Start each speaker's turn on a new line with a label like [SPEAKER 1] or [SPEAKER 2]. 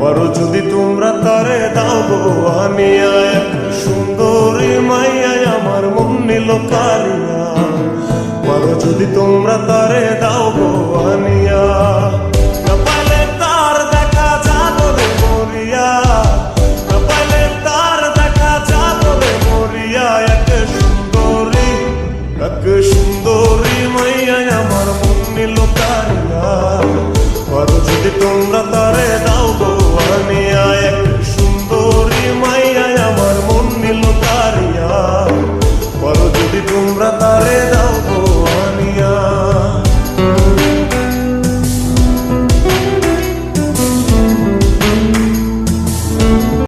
[SPEAKER 1] পারো যদি তোমরা তারে দাও গো আনিয়া, এক সুন্দরী মাইয়া আমার মন নিল কালিয়া। পারো যদি তোমরা তারে দাও গো আনিয়া।